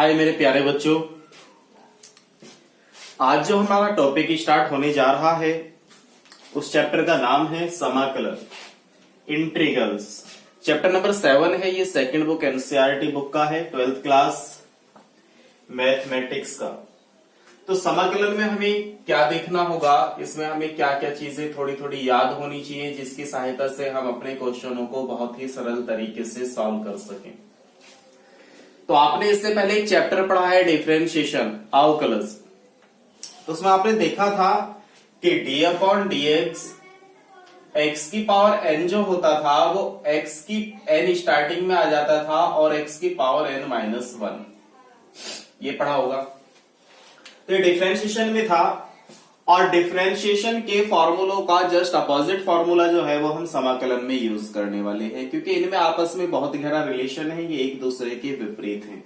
हाय मेरे प्यारे बच्चों, आज जो हमारा टॉपिक स्टार्ट होने जा रहा है उस चैप्टर का नाम है समाकलन, इंटीग्रल्स। चैप्टर नंबर 7 है। ये सेकंड बुक एनसीईआरटी बुक का है, 12th क्लास मैथमेटिक्स का। तो समाकलन में हमें क्या देखना होगा, इसमें हमें क्या क्या चीजें थोड़ी थोड़ी याद होनी चाहिए जिसकी सहायता से हम अपने क्वेश्चनों को बहुत ही सरल तरीके से सॉल्व कर सकें। तो आपने इससे पहले एक चैप्टर पढ़ा है डिफरेंशिएशन, अवकलज। तो उसमें आपने देखा था कि डी अपॉन डी एक्स की पावर एन जो होता था वो एक्स की एन स्टार्टिंग में आ जाता था और एक्स की पावर एन -1, ये पढ़ा होगा। तो ये डिफरेंशिएशन में था और डिफरेंशिएशन के फॉर्मूलों का जस्ट अपोजिट फॉर्मूला जो है वो हम समाकलन में यूज करने वाले हैं, क्योंकि इनमें आपस में बहुत गहरा रिलेशन है, ये एक दूसरे के विपरीत हैं।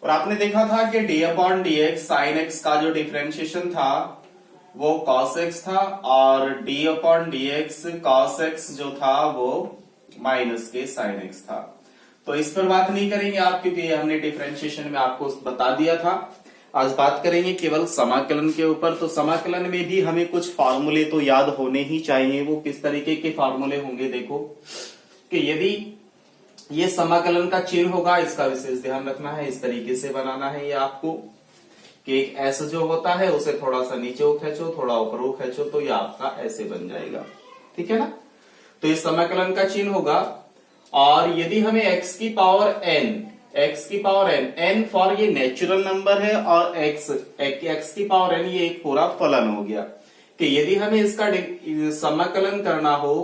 और आपने देखा था कि D upon d x sine x का जो डिफरेंशिएशन था वो cos x था और D upon d x cos x जो था वो माइनस के साइन x था। तो इस पर बात नहीं करेंगे आप, क्योंकि हमने डिफरेंशिएशन में आपको बता दिया था। आज बात करेंगे केवल समाकलन के ऊपर। तो समाकलन में भी हमें कुछ फार्मूले तो याद होने ही चाहिए। वो किस तरीके के फार्मूले होंगे, देखो कि यदि ये समाकलन का चिन्ह होगा, इसका विशेष ध्यान रखना है, इस तरीके से बनाना है ये आपको कि एक एस जो होता है उसे थोड़ा सा नीचे खींचो, थोड़ा ऊपर खींचो, तो ये आपका ऐसे बन जाएगा, ठीक है ना। तो ये समाकलन का चिन्ह होगा। और यदि हमें x की पावर n, n फॉर ये नेचुरल नंबर है और x की पावर n ये एक पूरा फलन हो गया कि यदि हमें इसका समाकलन करना हो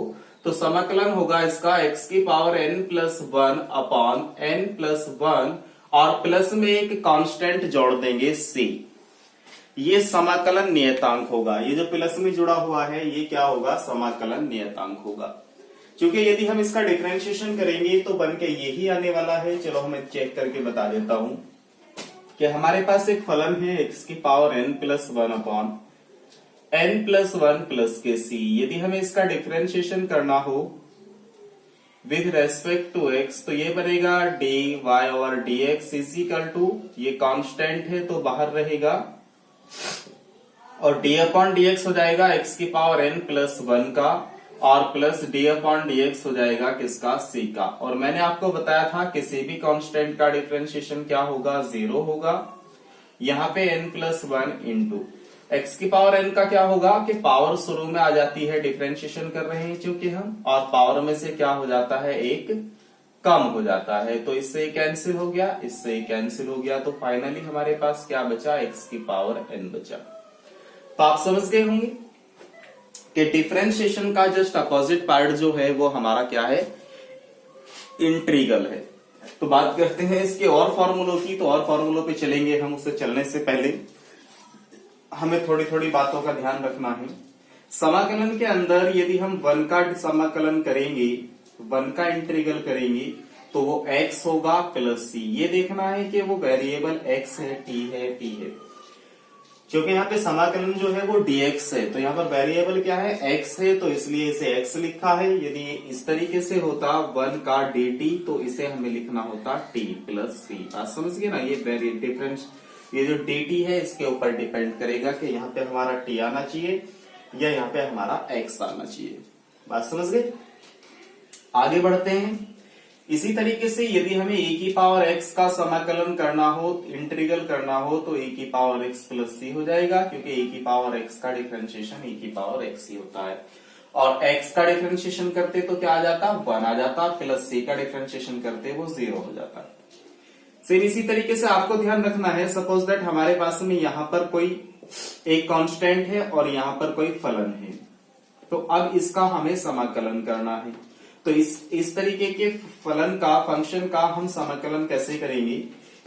तो समाकलन होगा इसका x की पावर n+1 अपॉन n+1 और प्लस में एक कांस्टेंट जोड़ देंगे c। ये समाकलन नियतांक होगा। ये जो प्लस में जुड़ा हुआ है ये क्या होगा, समाकलन नियतांक होगा। क्योंकि यदि हम इसका डिफरेंशिएशन करेंगे तो बन के यही आने वाला है। चलो हम चेक करके बता देता हूं कि हमारे पास एक फलन है x की power n+1 upon n+1 plus के c। यदि हमें इसका डिफरेंशिएशन करना हो विद रेस्पेक्ट टू x तो ये बनेगा dy/dx इज इक्वल टू, ये कांस्टेंट है तो बाहर रहेगा, और d अपॉन dx हो जाएगा x की पावर n+1 का और प्लस d अपॉन dx हो जाएगा किसका, c का। और मैंने आपको बताया था किसी भी कांस्टेंट का डिफरेंशिएशन क्या होगा, 0 होगा। यहाँ पे n+1 इंटू x की पावर n का क्या होगा कि पावर शुरू में आ जाती है, डिफरेंशिएशन कर रहे हैं चूंकि हम, और पावर में से क्या हो जाता है, एक कम हो जाता है, तो इससे कैंसिल हो गया, इससे कैंसिल हो गया। तो फाइनली हमारे पास क्या बचा, x की पावर n बचा। तो आप समझ गए होंगे कि डिफरेंशिएशन का जस्ट अपोजिट पार्ट जो है वो हमारा क्या है, इंटीग्रल है। तो बात करते हैं इसके और फॉर्मूलों की। तो और फॉर्मूलों पे चलेंगे हम, उससे चलने से पहले हमें थोड़ी थोड़ी बातों का ध्यान रखना है। समाकलन के अंदर यदि हम 1 का समाकलन करेंगे, 1 का इंटीग्रल करेंगे तो वो x होगा प्लस c। ये देखना है कि वो वेरिएबल x है, t है। क्योंकि यहाँ पे समाकलन जो है वो dx है, तो यहाँ पर वेरिएबल क्या है, x है, तो इसलिए इसे x लिखा है। यदि इस तरीके से होता 1 का dt तो इसे हमें लिखना होता t प्लस c। बात समझ गए ना। ये डिफरेंस, ये जो dt है इसके ऊपर डिपेंड करेगा कि यहाँ पे हमारा t आना चाहिए या यहाँ पे हमारा x आना चाहिए। बात समझ गए। आगे बढ़ते हैं। इसी तरीके से यदि हमें e की पावर x का समाकलन करना हो, इंटीग्रल करना हो, तो e की पावर x प्लस c हो जाएगा, क्योंकि e की पावर x का डिफरेंशिएशन e की पावर x ही होता है। और x का डिफरेंशिएशन करते तो क्या आ जाता, 1 आ जाता, प्लस c का डिफरेंशिएशन करते वो 0 हो जाता। सेम इसी तरीके से आपको ध्यान रखना है, सपोज दैट हमारे पास में यहाँ पर कोई एक कांस्टेंट है और यहाँ पर कोई फलन है, तो अब इसका हमें समाकलन करना है। तो इस तरीके के फलन का, फंक्शन का हम समाकलन कैसे करेंगे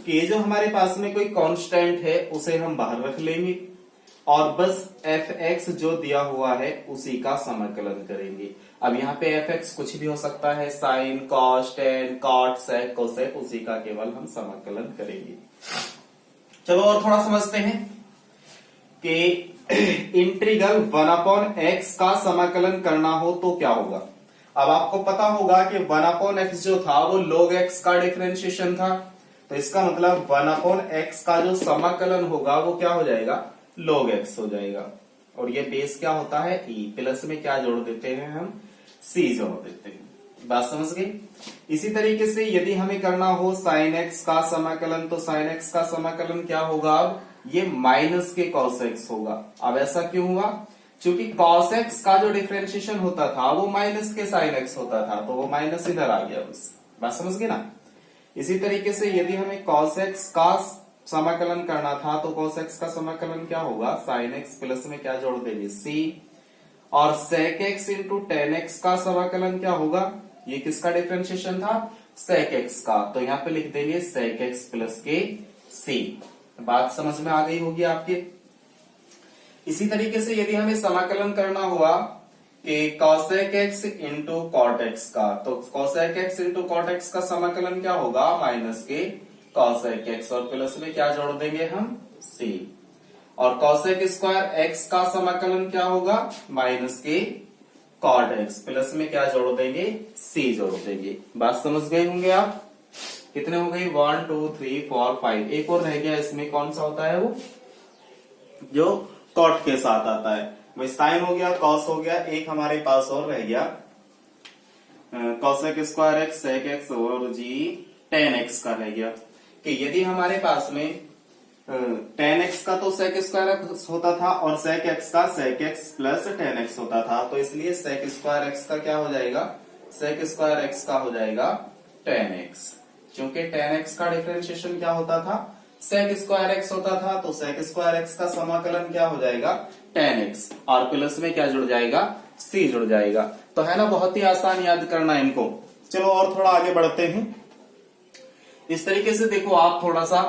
कि ये जो हमारे पास में कोई कांस्टेंट है उसे हम बाहर रख लेंगे और बस fx जो दिया हुआ है उसी का समाकलन करेंगे। अब यहाँ पे fx कुछ भी हो सकता है, साइन, कॉस, टेन, कॉट, सेक, कोसेक, उसी का केवल हम समाकलन करेंगे। चलो और थोड़ा समझते हैं कि इंटीग्रल 1 अपॉन x का समाकलन करना हो तो क्या होगा। अब आपको पता होगा कि 1 अपॉन x जो था वो log x का डिफरेंशिएशन था, तो इसका मतलब 1/x का जो समाकलन होगा वो क्या हो जाएगा, log x हो जाएगा। और ये बेस क्या होता है, e, प्लस में क्या जोड़ देते हैं हम, c जोड़ देते हैं। बात समझ गई। इसी तरीके से यदि हमें करना हो sin x का समाकलन, तो sin x का समाकलन क्या होगा, अब ये माइनस के cos x होगा। अब ऐसा क्यों हुआ, क्योंकि cos x का जो डिफरेंशिएशन होता था वो माइनस के sin x होता था, तो वो माइनस इधर आ गया बस। बात समझ गए ना। इसी तरीके से यदि हमें cos x का समाकलन करना था, तो cos x का समाकलन क्या होगा, sin x प्लस में क्या जोड़ देंगे, c, और sec x into ten x का समाकलन क्या होगा, ये किसका डिफरेंशिएशन था, sec x का, तो यहाँ पे लिख देंगे sec x प्लस के c। बात समझ में आ गई होगी आपके। इसी तरीके से यदि हमें समाकलन करना हुआ कि cosec x into cot x का, तो cosec x into cot x का समाकलन क्या होगा, माइनस के cosec x, और प्लस में क्या जोड़ देंगे हम, c, और cosec स्क्वायर x का समाकलन क्या होगा, माइनस के cot x, प्लस में क्या जोड़ देंगे, c जोड़ देंगे। बात समझ गए होंगे आप। कितने हो गए, 1 2 3 4 5, एक और रह गया, इसमें कौन सा होता है, वो जो cot के साथ आता है, वही साइन हो गया, cos हो गया, एक हमारे पास और रह गया cosec square x, sec x और जी tan x का रह गया। कि यदि हमारे पास में tan x का तो sec स्क्वायर x होता था और sec x का sec x plus tan x होता था, तो इसलिए sec स्क्वायर x का क्या हो जाएगा, sec स्क्वायर x का हो जाएगा tan x, क्योंकि tan x का डिफरेंशिएशन क्या होता था, sec स्क्वायर x होता था, तो sec स्क्वायर x का समाकलन क्या हो जाएगा, tan x, और प्लस में क्या जुड़ जाएगा, c जुड़ जाएगा। तो है ना, बहुत ही आसान याद करना इनको। चलो और थोड़ा आगे बढ़ते हैं। इस तरीके से देखो आप थोड़ा सा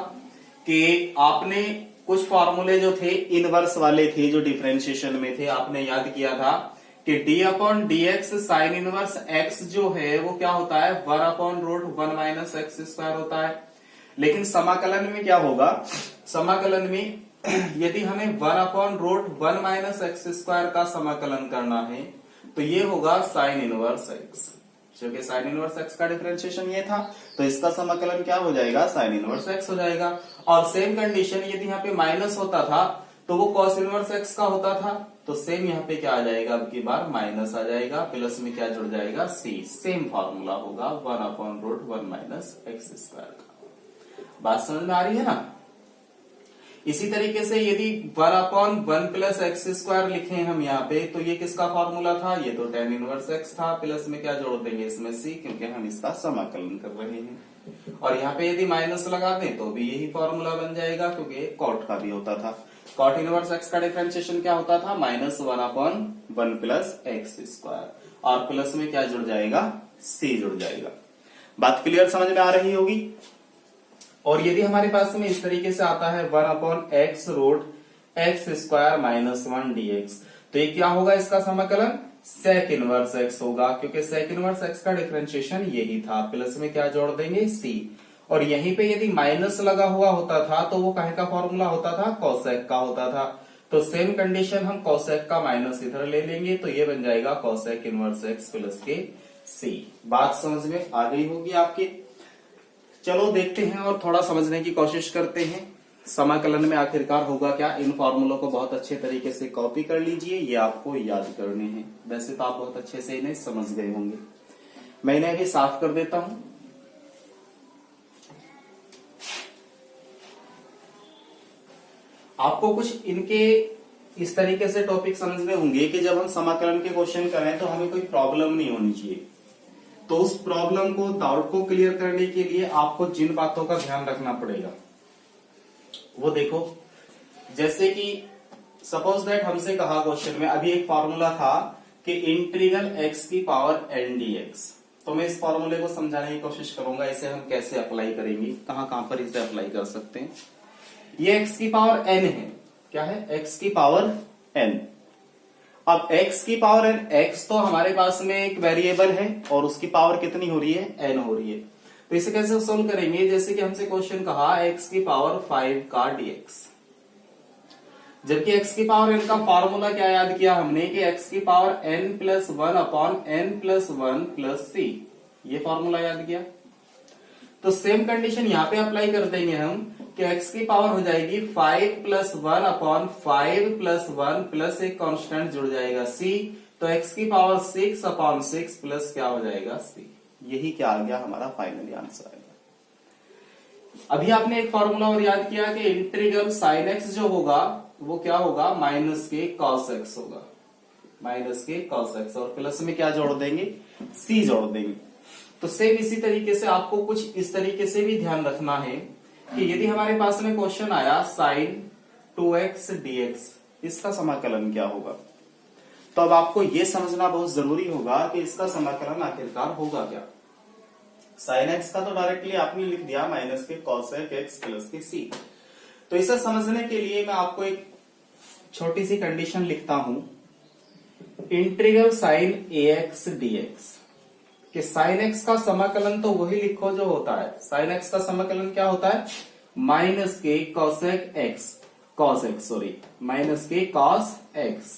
कि आपने कुछ फॉर्मूले जो थे इनवर्स वाले थे, जो डिफरेंशिएशन में थे, आपने याद किया था कि d upon d x sine inverse x जो है वो क्या होता है, 1 upon root 1 minus x square होता है। लेकिन समाकलन में क्या होगा, समाकलन में यदि हमें 1 upon root 1 minus x square का समाकलन करना है, तो ये होगा साइन इनवर्स x, क्योंकि साइन इनवर्स x का डिफरेंशिएशन ये था, तो इसका समाकलन क्या हो जाएगा, साइन इनवर्स x हो जाएगा। और सेम कंडीशन यदि यहाँ पे माइनस होता था तो वो कॉस इनवर्स x का होता था, तो सेम यहाँ पे क्या आ जाएगा, अब की बार माइनस आ जाएगा, प्लस में क्या जुड़ जाएगा, c, सेम फॉर्मूला होगा 1 upon root 1 minus x square का। बात समझ में आ रही है ना। इसी तरीके से यदि 1 अपॉन 1 प्लस एक्स स्क्वायर लिखे हम यहाँ पे, तो ये किसका फॉर्मूला था, ये तो tan इनवर्स x था, प्लस में क्या जोड़ देंगे इसमें c, क्योंकि हम इसका समाकलन कर रहे हैं। और यहाँ पे यदि माइनस लगा दें तो भी यही फॉर्मूला बन जाएगा, क्योंकि कॉट का भी होता था। कॉट इनवर्स x का डिफरेंशिएशन क्या होता था, minus 1 upon 1 plus x square, और प्लस में क्या जुड़ जाएगा, c जुड़ जाएगा। बात क्लियर समझ में आ रही होगी। और यदि हमारे पास में इस तरीके से आता है 1 upon x root x square minus 1 dx, तो ये क्या होगा, इसका समाकलन sec इनवर्स x होगा, क्योंकि sec इनवर्स x का डिफरेंशिएशन यही था, प्लस में क्या जोड़ देंगे, c। और यहीं पे यदि माइनस लगा हुआ होता था तो वो काहे का फॉर्मूला होता था, cosec का होता था, तो सेम कंडीशन हम cosec का माइनस इधर ले लेंगे, तो ये बन जाएगा cosec इनवर्स x प्लस के c। बात समझ में आ गई होगी आपके। चलो देखते हैं और थोड़ा समझने की कोशिश करते हैं समाकलन में आखिरकार होगा क्या। इन फॉर्मूलों को बहुत अच्छे तरीके से कॉपी कर लीजिए, ये आपको याद करने हैं। वैसे तो आप बहुत अच्छे से इन्हें समझ गए होंगे। मैं इन्हें अभी साफ कर देता हूं। आपको कुछ इनके इस तरीके से टॉपिक समझने होंगे कि जब हम समाकलन के क्वेश्चन करें तो हमें कोई प्रॉब्लम नहीं होनी चाहिए। तो उस प्रॉब्लम को, डाउट को क्लियर करने के लिए आपको जिन बातों का ध्यान रखना पड़ेगा वो देखो। जैसे कि सपोज दैट हमसे कहा क्वेश्चन में, अभी एक फॉर्मूला था कि इंटीग्रल x की पावर n dx, तो मैं इस फॉर्मूले को समझाने की कोशिश करूंगा, इसे हम कैसे अप्लाई करेंगे, कहां पर इसे अप्लाई कर सकते हैं। ये x की पावर n है, क्या है, x की पावर n। अब x की पावर n, x तो हमारे पास में एक वेरिएबल है और उसकी पावर कितनी हो रही है, n हो रही है। तो इसे कैसे सोल्व करेंगे, जैसे कि हमसे क्वेश्चन कहा x की पावर 5 का dx, जबकि x की पावर n का फॉर्मूला क्या याद किया हमने कि x की power n plus 1 upon n plus 1 plus c, ये फॉर्मूला याद किया। तो सेम कंडीशन यहाँ पे अप्लाई कर देंगे हम कि x की पावर हो जाएगी 5 प्लस 1 अपॉन 5 प्लस 1 प्लस एक कांस्टेंट जुड़ जाएगा c, तो x की पावर 6 अपॉन 6 प्लस क्या हो जाएगा c। यही क्या आ गया हमारा फाइनली आंसर आएगा। अभी आपने एक फॉर्मूला और याद किया कि इंटीग्रल साइन x जो होगा वो क्या होगा, माइनस के कॉस x होगा, माइनस के कॉस x, और प्लस में क्या जोड़ देंगे, c जोड़ देंगे। तो सेम इसी तरीके से आपको कुछ इस तरीके से भी ध्यान रखना है कि यदि हमारे पास में क्वेश्चन आया साइन 2x dx, इसका समाकलन क्या होगा, तो अब आपको यह समझना बहुत जरूरी होगा कि इसका समाकलन आखिरकार होगा क्या। साइन x का तो डायरेक्टली आपने लिख दिया माइनस के कॉसेक x प्लस के c। तो इसे समझने के लिए मैं आपको एक छोटी सी कंडीशन लिखता हूं, इंटीग्रल साइन ax dx कि साइन x का समाकलन तो वही लिखो जो होता है, साइन x का समाकलन क्या होता है, माइनस के cosec x, cos x sorry, minus के कॉस x,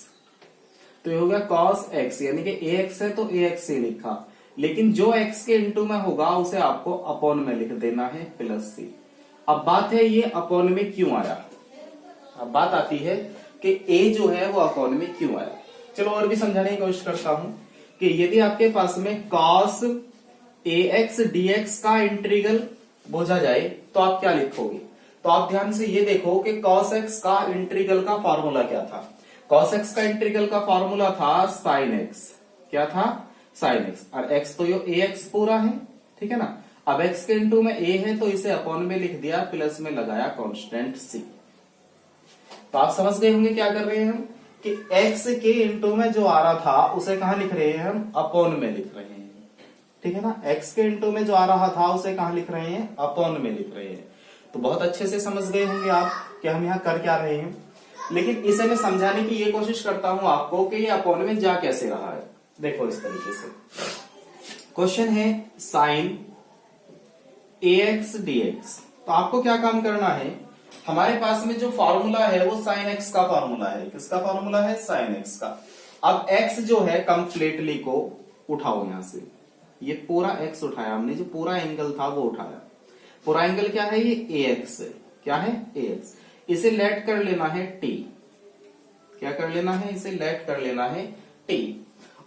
तो ये हो गया कॉस x, यानी कि ax है तो ax से लिखा, लेकिन जो x के इंटू में होगा उसे आपको अपॉन में लिख देना है प्लस c। अब बात है ये अपॉन में क्यों आया, अब बात आती है कि a जो है वो अपॉन में क्यों आया। चलो और भी समझाने की कोशिश करता हूं कि यदि आपके पास में cos ax dx का इंटीग्रल बोझा जाए तो आप क्या लिखोगे, तो आप ध्यान से ये देखो कि cos x का इंटीग्रल का फॉर्मूला क्या था। cos x का इंटीग्रल का फॉर्मूला था sin x, क्या था, sin x, और x तो यो ax पूरा है, ठीक है ना। अब x के इंटू में a है तो इसे अपॉन में लिख दिया, प्लस में लगाया कांस्टेंट c। तो आप समझ गए होंगे क्या कर रहे हैं हम कि x के इंटू में जो आ रहा था उसे कहां लिख रहे हैं हम, अपॉन में लिख रहे हैं, ठीक है ना। x के इंटू में जो आ रहा था उसे कहां लिख रहे हैं, अपॉन में लिख रहे हैं। तो बहुत अच्छे से समझ गए होंगे आप कि हम यहाँ कर क्या रहे हैं, लेकिन इसे मैं समझाने की ये कोशिश करता हूं आपको कि ये अपॉन में जा कैसे रहा है। देखो इस तरीके से क्वेश्चन है साइन ax dx, तो आपको क्या काम करना है, हमारे पास में जो फॉर्मूला है वो साइन x का फॉर्मूला है, किसका फॉर्मूला है, साइन x का। अब x जो है कंप्लीटली को उठाओ यहां से, ये पूरा x उठाया हमने, जो पूरा एंगल था वो उठाया, पूरा एंगल क्या है, ये ax है, क्या है ax, इसे लेट कर लेना है t, क्या कर लेना है, इसे लेट कर लेना है t,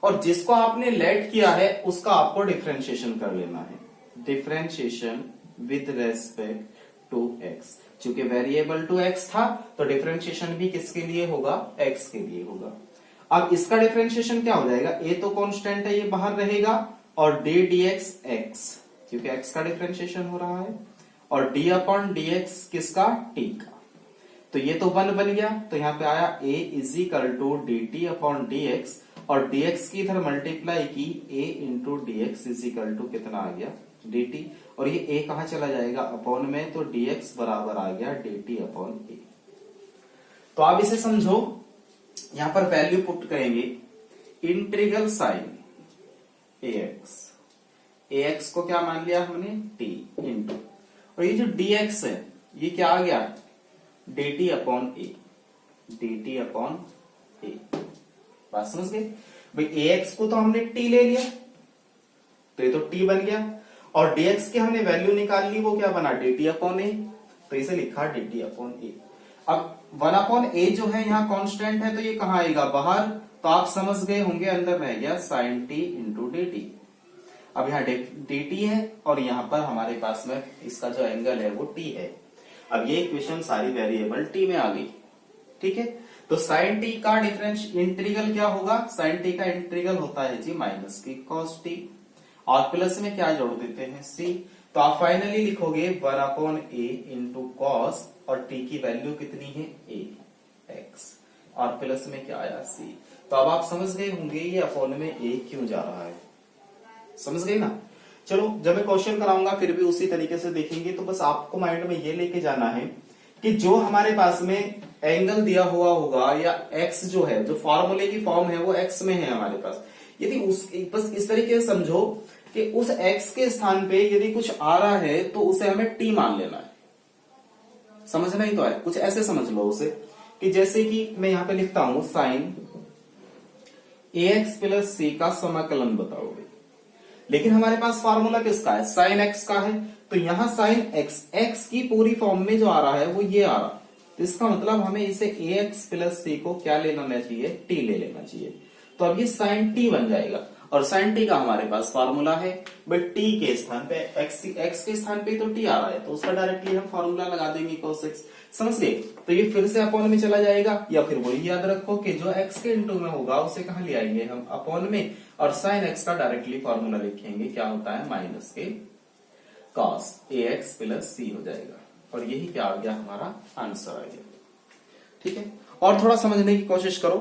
और जिसको आपने लेट किया है उसका आपको डिफरेंशिएशन कर लेना है, differentiation with respect to x, क्योंकि वेरिएबल टू x था तो डिफरेंशिएशन भी किसके लिए होगा, x के लिए होगा। अब इसका डिफरेंशिएशन क्या हो जाएगा, a तो कांस्टेंट है ये बाहर रहेगा, और d dx x, क्योंकि x का डिफरेंशिएशन हो रहा है, और d अपॉन dx किसका, t का, तो ये तो 1 बन गया, तो यहाँ पे आया a is equal to dt upon dx, और dx की इधर मल्टीप्लाई की a into dx is equal to कितना आ गया, dt, और ये a कहां चला जाएगा, अपॉन में, तो dx बराबर आ गया dt अपॉन a। तो आप इसे समझो, यहां पर वैल्यू पुट करेंगे, इंटीग्रल साइन ax को क्या मान लिया हमने, t इंटू, और ये जो dx है ये क्या आ गया, dt upon a, dt upon a। बात समझ गए भाई, ax को तो हमने t ले लिया तो ये तो t बन गया, और dx की हमने वैल्यू निकाल ली, वो क्या बना, dt अपॉन a, तो इसे लिखा dt अपॉन a। अब 1 अपॉन a जो है यहाँ कांस्टेंट है तो ये कहाँ आएगा, बाहर, तो आप समझ गए होंगे अंदर रह गया sin t इंटू dt। अब यहाँ dt है और यहाँ पर हमारे पास में इसका जो एंगल है वो t है। अब ये इक्वेशन सारी वेरिएबल t में आ गई, ठीक है। तो sin t का डिफरेंस इंटीग्रल क्या होगा, sin t का इंटीग्रल होता है जी माइनस की cos t, और प्लस में क्या जोड़ देते हैं c, तो आप फाइनली लिखोगे 1 अपॉन a इंटू कॉस, और t की वैल्यू कितनी है a x, और प्लस में क्या आया c। तो अब आप समझ गए होंगे ये अपॉन में a क्यों जा रहा है, समझ गए ना। चलो जब मैं क्वेश्चन कराऊंगा फिर भी उसी तरीके से देखेंगे, तो बस आपको माइंड में ये लेके जाना है कि जो हमारे पास में एंगल दिया हुआ होगा या x जो है, जो फॉर्मूले की फॉर्म है वो x में है हमारे पास, यदि उस बस इस तरीके से समझो कि उस x के स्थान पे यदि कुछ आ रहा है तो उसे हमें t मान लेना है, समझना ही तो है, कुछ ऐसे समझ लो उसे कि जैसे कि मैं यहां पे लिखता हूं साइन ax प्लस c का समाकलन बताओगे, लेकिन हमारे पास फार्मूला किसका है, साइन x का है, तो यहां साइन एक्स, एक्स की पूरी फॉर्म में जो आ रहा है वो ये आ रहा, तो इसका मतलब हमें इसे ax प्लस सी को क्या ले लेना चाहिए, t ले लेना चाहिए। तो अब ये साइन t बन जाएगा, और साइन t का हमारे पास फार्मूला है, बट t के स्थान पे x के स्थान पे तो t आ रहा है, तो उसका डायरेक्टली हम फार्मूला लगा देंगे cos x, समझ गए। तो ये फिर से अपॉन में चला जाएगा, या फिर वही याद रखो कि जो x के इंटू में होगा उसे कहां ले आएंगे हम, अपॉन में, और साइन x का डायरेक्टली फार्मूला लिखेंगे, क्या होता है माइनस के cos ax प्लस c हो जाएगा, और यही क्या आ गया, हमारा आंसर आ गया। ठीक है, और थोड़ा समझने की कोशिश करो।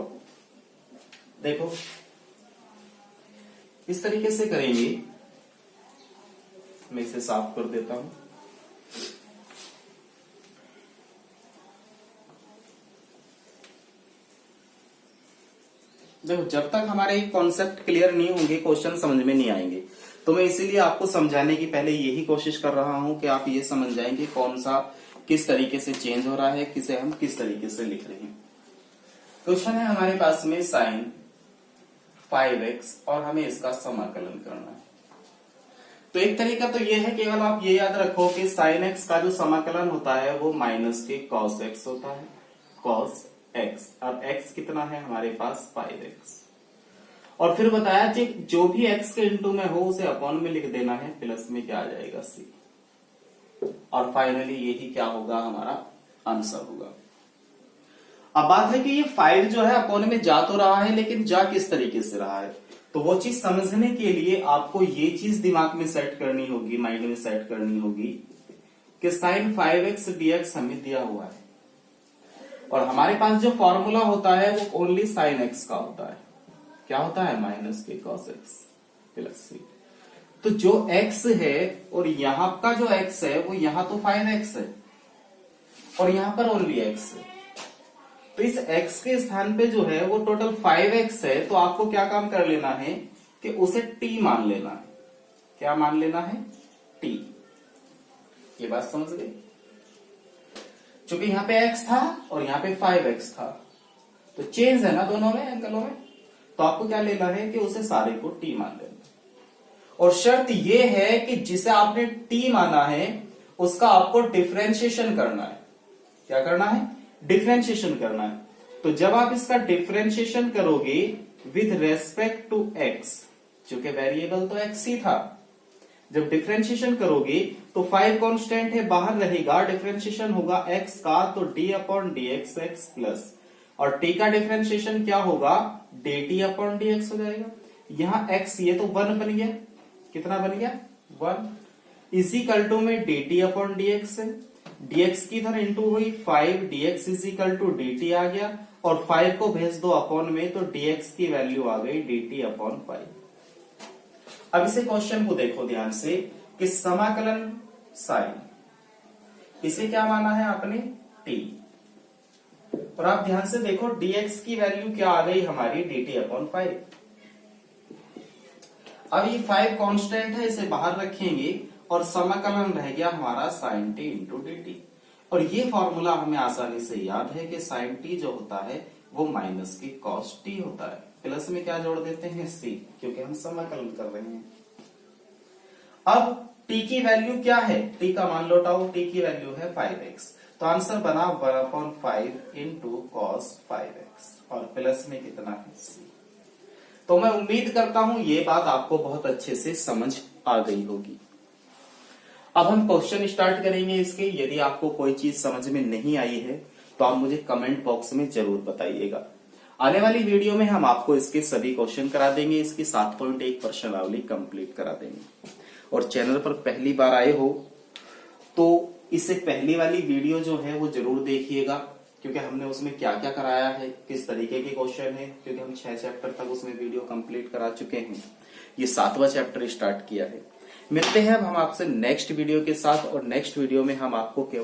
देखो इस तरीके से करेंगे, मैं इसे साफ कर देता हूं। देखो जब तक हमारे कॉन्सेप्ट क्लियर नहीं होंगे क्वेश्चन समझ में नहीं आएंगे, तो मैं इसीलिए आपको समझाने की पहले यही कोशिश कर रहा हूं कि आप ये समझ जाएंगे कौन सा किस तरीके से चेंज हो रहा है, किसे हम किस तरीके से लिख रहे हैं। क्वेश्चन है हमारे पास में साइन 5x और हमें इसका समाकलन करना है। तो एक तरीका तो ये है, केवल आप ये याद रखो कि साइन x का जो समाकलन होता है वो माइनस के cos x होता है, cos x, अब x कितना है हमारे पास 5x, और फिर बताया कि जो भी x के इंटू में हो उसे अपॉन में लिख देना है, प्लस में क्या आ जाएगा c, और फाइनली यही क्या होगा, हमारा आंसर होगा। अब बात है कि ये 5 जो है अपॉन में जा तो रहा है, लेकिन जा किस तरीके से रहा है, तो वो चीज समझने के लिए आपको ये चीज दिमाग में सेट करनी होगी, माइंड में सेट करनी होगी कि साइन 5x dx हमें दिया हुआ है, और हमारे पास जो फॉर्मूला होता है वो ओनली साइन x का होता है, क्या होता है माइनस के cos x प्लस c। तो जो x है और यहां का जो x है वो यहां तो 5x है, और यहां पर ओनली x है, तो इस x के स्थान पे जो है वो टोटल 5x है, तो आपको क्या काम कर लेना है कि उसे t मान लेना है, क्या मान लेना है, t। ये बात समझ गए, क्योंकि यहां पे x था और यहां पे 5x था, तो चेंज है ना दोनों में, एंगलों में, तो आपको क्या लेना है कि उसे सारे को t मान लेना, और शर्त ये है कि जिसे आपने t माना है उसका आपको डिफरेंशिएशन करना है, क्या करना है, डिफरेंशिएशन करना है। तो जब आप इसका डिफरेंशिएशन करोगे विद रेस्पेक्ट टू x, क्योंकि वेरिएबल तो x ही था, जब डिफरेंशिएशन करोगे तो 5 कांस्टेंट है बाहर रहेगा, डिफरेंशिएशन होगा x का, तो d upon dx x plus, और t का डिफरेंशिएशन क्या होगा, dt अपॉन dx हो जाएगा। यहां x ये तो 1 बन गया, कितना बन गया 1, इजिकल टू में dt अपॉन dx है, dx की इधर इंटू हुई 5, dx इजिकल टू dt आ गया, और 5 को भेज दो अपॉन में, तो dx की वैल्यू आ गई dt अपॉन 5। अब इसे क्वेश्चन को देखो ध्यान से कि समाकलन साइन, इसे क्या माना है आपने t, और आप ध्यान से देखो dx की वैल्यू क्या आ गई हमारी dt अपॉन 5। अब ये 5 कांस्टेंट है, इसे बाहर रखेंगे और समाकलन रह गया हमारा sin t इंटू dt, और ये फॉर्मूला हमें आसानी से याद है कि sin t जो होता है वो माइनस की cos t होता है, प्लस में क्या जोड़ देते हैं c, क्योंकि हम समाकलन कर रहे हैं। अब t की वैल्यू क्या है, t का मान लौटाओ, t की वैल्यू है 5x, तो आंसर बना 1/5 इंटू cos 5x, और प्लस में कितना है c। तो मैं उम्मीद करता हूं ये बात आपको बहुत अच्छे से समझ आ गई होगी। अब हम क्वेश्चन स्टार्ट करेंगे इसके। यदि आपको कोई चीज समझ में नहीं आई है तो आप मुझे कमेंट बॉक्स में जरूर बताइएगा। आने वाली वीडियो में हम आपको इसके सभी क्वेश्चन करा देंगे, इसकी 7.1 प्रश्नावली कंप्लीट करा देंगे। और चैनल पर पहली बार आए हो तो इससे पहली वाली वीडियो जो है वो जरूर देखिएगा, क्योंकि हमने उसमें क्या क्या कराया है, किस तरीके के क्वेश्चन है, क्योंकि हम 6 चैप्टर तक उसमें वीडियो कंप्लीट करा चुके हैं। ये 7वां चैप्टर स्टार्ट किया है। मिलते हैं अब हम आपसे नेक्स्ट वीडियो के साथ, और नेक्स्ट वीडियो में हम आपको